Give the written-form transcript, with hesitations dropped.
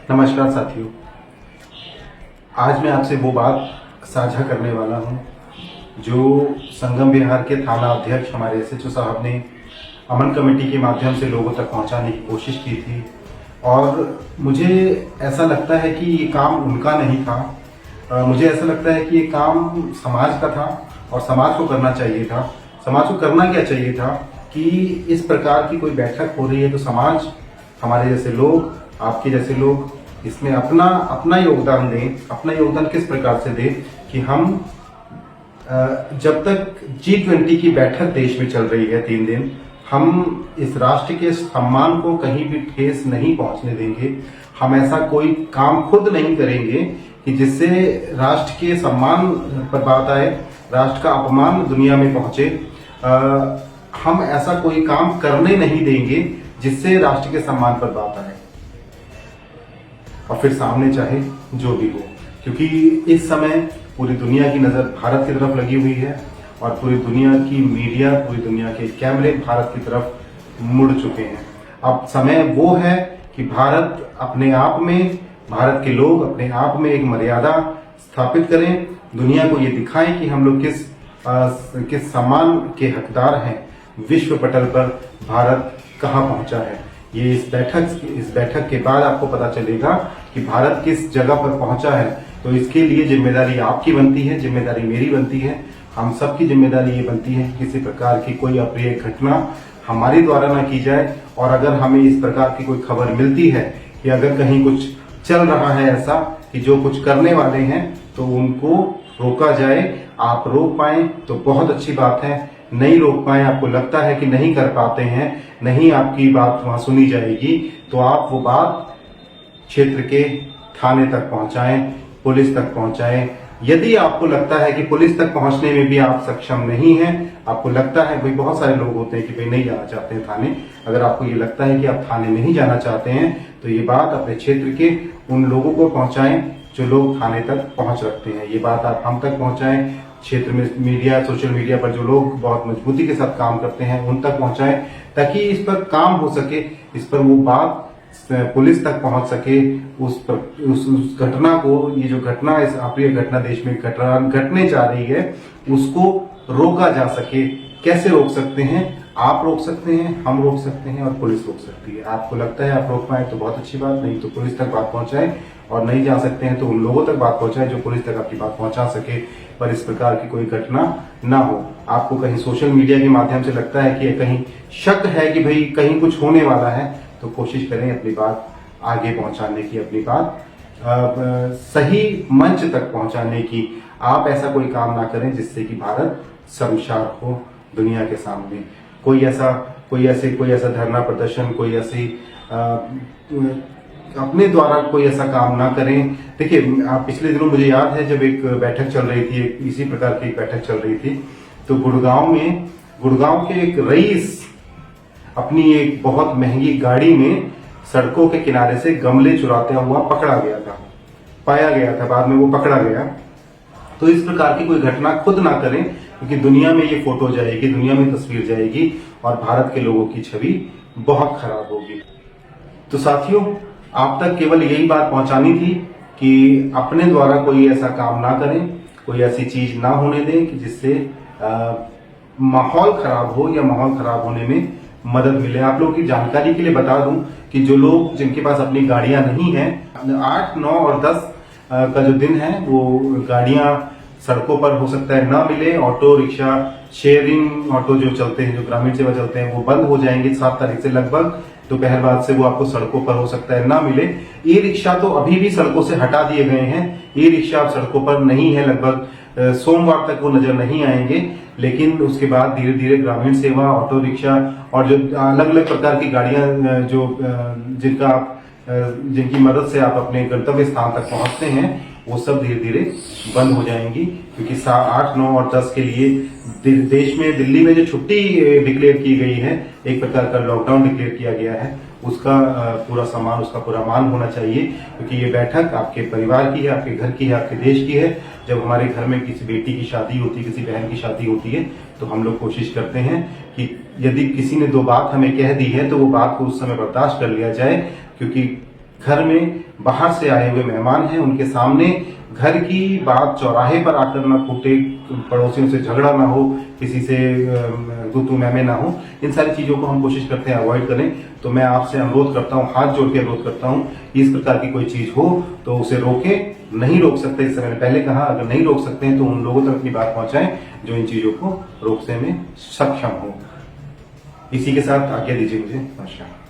नमस्कार साथियों, आज मैं आपसे वो बात साझा करने वाला हूँ जो संगम विहार के थाना अध्यक्ष हमारे एसएचओ साहब ने अमन कमेटी के माध्यम से लोगों तक पहुँचाने की कोशिश की थी। और मुझे ऐसा लगता है कि ये काम उनका नहीं था। मुझे ऐसा लगता है कि ये काम समाज का था और समाज को करना चाहिए था। समाज को करना क्या चाहिए था कि इस प्रकार की कोई बैठक हो रही है तो समाज, हमारे जैसे लोग, आपके जैसे लोग इसमें अपना योगदान दें। अपना योगदान किस प्रकार से दें कि हम जब तक G20 की बैठक देश में चल रही है 3 दिन, हम इस राष्ट्र के सम्मान को कहीं भी ठेस नहीं पहुंचने देंगे। हम ऐसा कोई काम खुद नहीं करेंगे कि जिससे राष्ट्र के सम्मान पर बात आए, राष्ट्र का अपमान दुनिया में पहुंचे। हम ऐसा कोई काम करने नहीं देंगे जिससे राष्ट्र के सम्मान पर बात आए और फिर सामने चाहे जो भी हो, क्योंकि इस समय पूरी दुनिया की नजर भारत की तरफ लगी हुई है और पूरी दुनिया की मीडिया, पूरी दुनिया के कैमरे भारत की तरफ मुड़ चुके हैं। अब समय वो है कि भारत अपने आप में, भारत के लोग अपने आप में एक मर्यादा स्थापित करें, दुनिया को ये दिखाएं कि हम लोग किस सम्मान के हकदार हैं। विश्व पटल पर भारत कहाँ पहुंचा है, ये इस बैठक के बाद आपको पता चलेगा कि भारत किस जगह पर पहुंचा है। तो इसके लिए जिम्मेदारी आपकी बनती है, जिम्मेदारी मेरी बनती है, हम सबकी जिम्मेदारी ये बनती है कि किसी प्रकार की कोई अप्रिय घटना हमारे द्वारा ना की जाए। और अगर हमें इस प्रकार की कोई खबर मिलती है कि अगर कहीं कुछ चल रहा है ऐसा कि जो कुछ करने वाले हैं, तो उनको रोका जाए। आप रोक पाए तो बहुत अच्छी बात है, नहीं रोक पाए, आपको लगता है कि नहीं कर पाते हैं, नहीं आपकी बात वहां सुनी जाएगी, तो आप वो बात क्षेत्र के थाने तक पहुंचाएं, पुलिस तक पहुंचाएं। यदि आपको लगता है कि पुलिस तक पहुंचने में भी आप सक्षम नहीं हैं, आपको लगता है, भाई बहुत सारे लोग होते हैं कि भाई नहीं जाना चाहते हैं थाने, अगर आपको ये लगता है कि आप थाने नहीं जाना चाहते हैं तो ये बात अपने क्षेत्र के उन लोगों को पहुंचाएं जो लोग थाने तक पहुंच रखते हैं। ये बात आप हम तक पहुंचाएं, क्षेत्र में मीडिया, सोशल मीडिया पर जो लोग बहुत मजबूती के साथ काम करते हैं उन तक पहुंचाएं, ताकि इस पर काम हो सके, इस पर वो बात पुलिस तक पहुंच सके। उस घटना को, ये जो घटना, इस अप्रिय घटना देश में घटने जा रही है, उसको रोका जा सके। कैसे रोक सकते हैं? आप रोक सकते हैं, हम रोक सकते हैं और पुलिस रोक सकती है। आपको लगता है आप रोक पाए तो बहुत अच्छी बात, नहीं तो पुलिस तक बात पहुंचाए, और नहीं जा सकते हैं तो उन लोगों तक बात पहुंचाए जो पुलिस तक आपकी बात पहुंचा सके, पर इस प्रकार की कोई घटना ना हो। आपको कहीं सोशल मीडिया के माध्यम से लगता है कि कहीं शक है कि भाई कहीं कुछ होने वाला है, तो कोशिश करें अपनी बात आगे पहुंचाने की, अपनी बात सही मंच तक पहुंचाने की। आप ऐसा कोई काम ना करें जिससे कि भारत शर्मसार हो दुनिया के सामने। कोई ऐसा धरना प्रदर्शन, कोई ऐसी अपने द्वारा कोई ऐसा काम ना करें। देखिए, पिछले दिनों मुझे याद है जब एक बैठक चल रही थी, इसी प्रकार की एक बैठक चल रही थी, तो गुड़गांव के एक रईस अपनी एक बहुत महंगी गाड़ी में सड़कों के किनारे से गमले चुराते हुआ पाया गया था, बाद में वो पकड़ा गया। तो इस प्रकार की कोई घटना खुद ना करें, क्योंकि दुनिया में ये फोटो जाएगी, दुनिया में तस्वीर जाएगी और भारत के लोगों की छवि बहुत खराब होगी। तो साथियों, आप तक केवल यही बात पहुंचानी थी कि अपने द्वारा कोई ऐसा काम ना करें, कोई ऐसी चीज ना होने दें कि जिससे माहौल खराब हो या माहौल खराब होने में मदद मिले। आप लोगों की जानकारी के लिए बता दूं कि जो लोग, जिनके पास अपनी गाड़ियां नहीं हैं, 8, 9 और 10 का जो दिन है वो गाड़ियां सड़कों पर हो सकता है ना मिले। ऑटो रिक्शा, शेयरिंग ऑटो जो चलते हैं, जो ग्रामीण सेवा चलते हैं, वो बंद हो जाएंगे 7 तारीख से। लगभग दोपहर बाद से वो आपको सड़कों पर हो सकता है ना मिले। ई रिक्शा तो अभी भी सड़कों से हटा दिए गए हैं, ई रिक्शा अब सड़कों पर नहीं है, लगभग सोमवार तक वो नजर नहीं आएंगे। लेकिन उसके बाद धीरे धीरे ग्रामीण सेवा, ऑटो रिक्शा और जो अलग अलग प्रकार की गाड़ियां जो जिनकी मदद से आप अपने गंतव्य स्थान तक पहुंचते हैं, वो सब धीरे धीरे बंद हो जाएंगी। क्योंकि 8, 9 और 10 के लिए देश में, दिल्ली में जो छुट्टी डिक्लेयर की गई है, एक प्रकार का लॉकडाउन डिक्लेयर किया गया है, उसका पूरा सामान, उसका पूरा मान होना चाहिए। क्योंकि ये बैठक आपके परिवार की है, आपके घर की है, आपके देश की है। जब हमारे घर में किसी बेटी की शादी होती है, किसी बहन की शादी होती है, तो हम लोग कोशिश करते हैं कि यदि किसी ने 2 बात हमें कह दी है तो वो बात को उस समय बर्दाश्त कर लिया जाए, क्योंकि घर में बाहर से आए हुए मेहमान हैं, उनके सामने घर की बात चौराहे पर आकर ना फूटे, पड़ोसियों से झगड़ा ना हो, किसी से तू मैं ना हो। इन सारी चीजों को हम कोशिश करते हैं अवॉइड करें। तो मैं आपसे अनुरोध करता हूं, हाथ जोड़ के अनुरोध करता हूं कि इस प्रकार की कोई चीज हो तो उसे रोकें। नहीं रोक सकते, इस समय मैंने पहले कहा, अगर नहीं रोक सकते हैं तो उन लोगों तक अपनी बात पहुंचाएं जो इन चीजों को रोकने में सक्षम हो। इसी के साथ आज्ञा दीजिए मुझे। नमस्कार।